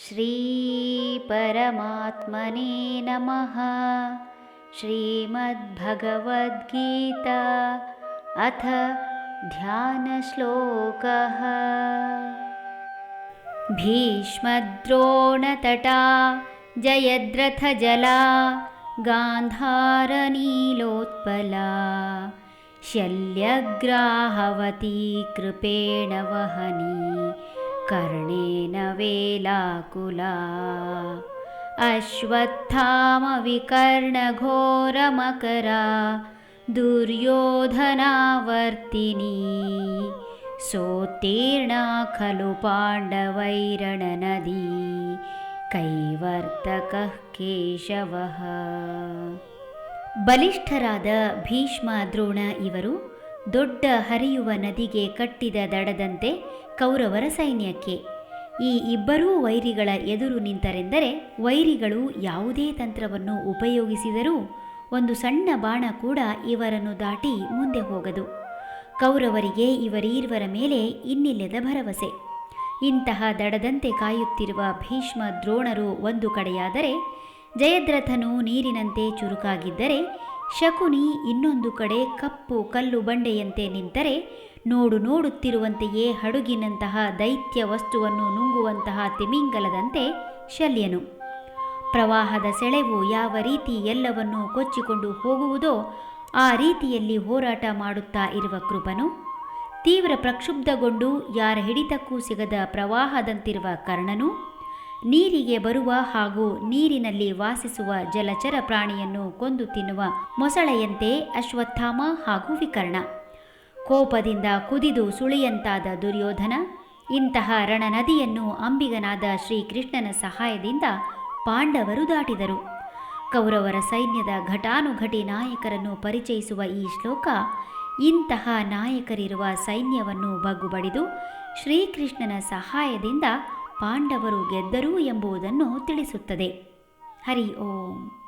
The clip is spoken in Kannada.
श्रीपरमात्मने नमः। श्रीमद्भगवद्गीता अथ ध्यानश्लोकः। भीष्मद्रोणतटा जयद्रथजला गान्धारनीलोत्पला शल्यग्राहवती कृपेण वहनी कर्णेन वेलाकुला अश्वत्थामविकर्णघोरमकरा दुर्योधनावर्तिनी सोत्तीर्णा खलु पाण्डवैरणनदी ಕೈವರ್ತಕಃ ಕೇಶವಃ. ಬಲಿಷ್ಠರಾದ ಭೀಷ್ಮ ದ್ರೋಣ ಇವರು ದೊಡ್ಡ ಹರಿಯುವ ನದಿಗೆ ಕಟ್ಟಿದ ದಡದಂತೆ ಕೌರವರ ಸೈನ್ಯಕ್ಕೆ ಈ ಇಬ್ಬರೂ ವೈರಿಗಳ ಎದುರು ನಿಂತರೆಂದರೆ ವೈರಿಗಳು ಯಾವುದೇ ತಂತ್ರವನ್ನು ಉಪಯೋಗಿಸಿದರೂ ಒಂದು ಸಣ್ಣ ಬಾಣ ಕೂಡ ಇವರನ್ನು ದಾಟಿ ಮುಂದೆ ಹೋಗದು. ಕೌರವರಿಗೆ ಇವರೀರ್ವರ ಮೇಲೆ ಇನ್ನಿಲ್ಲದ ಭರವಸೆ. ಇಂತಹ ದಡದಂತೆ ಕಾಯುತ್ತಿರುವ ಭೀಷ್ಮ ದ್ರೋಣರು ಒಂದು ಕಡೆಯಾದರೆ, ಜಯದ್ರಥನು ನೀರಿನಂತೆ ಚುರುಕಾಗಿದ್ದರೆ, ಶಕುನಿ ಇನ್ನೊಂದು ಕಡೆ ಕಪ್ಪು ಕಲ್ಲು ಬಂಡೆಯಂತೆ ನಿಂತರೆ, ನೋಡುತ್ತಿರುವಂತೆಯೇ ಹಡುಗಿನಂತಹ ದೈತ್ಯ ವಸ್ತುವನ್ನು ನುಂಗುವಂತಹ ತಿಮಿಂಗಲದಂತೆ ಶಲ್ಯನು. ಪ್ರವಾಹದ ಸೆಳೆವು ಯಾವ ರೀತಿ ಎಲ್ಲವನ್ನೂ ಕೊಚ್ಚಿಕೊಂಡು ಹೋಗುವುದೋ ಆ ರೀತಿಯಲ್ಲಿ ಹೋರಾಟ ಮಾಡುತ್ತಾ ಇರುವ ಕೃಪನು, ತೀವ್ರ ಪ್ರಕ್ಷುಬ್ಧಗೊಂಡು ಯಾರ ಹಿಡಿತಕ್ಕೂ ಸಿಗದ ಪ್ರವಾಹದಂತಿರುವ ಕರ್ಣನು, ನೀರಿಗೆ ಬರುವ ಹಾಗೂ ನೀರಿನಲ್ಲಿ ವಾಸಿಸುವ ಜಲಚರ ಪ್ರಾಣಿಯನ್ನು ಕೊಂದು ತಿನ್ನುವ ಮೊಸಳೆಯಂತೆ ಅಶ್ವತ್ಥಾಮ ಹಾಗೂ ವಿಕರ್ಣ, ಕೋಪದಿಂದ ಕುದಿದು ಸುಳಿಯಂತಾದ ದುರ್ಯೋಧನ, ಇಂತಹ ರಣನದಿಯನ್ನು ಅಂಬಿಗನಾದ ಶ್ರೀಕೃಷ್ಣನ ಸಹಾಯದಿಂದ ಪಾಂಡವರು ದಾಟಿದರು. ಕೌರವರ ಸೈನ್ಯದ ಘಟಾನುಘಟಿ ನಾಯಕರನ್ನು ಪರಿಚಯಿಸುವ ಈ ಶ್ಲೋಕ ಇಂತಹ ನಾಯಕರಿರುವ ಸೈನ್ಯವನ್ನು ಬಗ್ಗುಬಡಿದು ಶ್ರೀಕೃಷ್ಣನ ಸಹಾಯದಿಂದ ಪಾಂಡವರು ಗೆದ್ದರು ಎಂಬುದನ್ನು ತಿಳಿಸುತ್ತದೆ. ಹರಿ ಓಂ.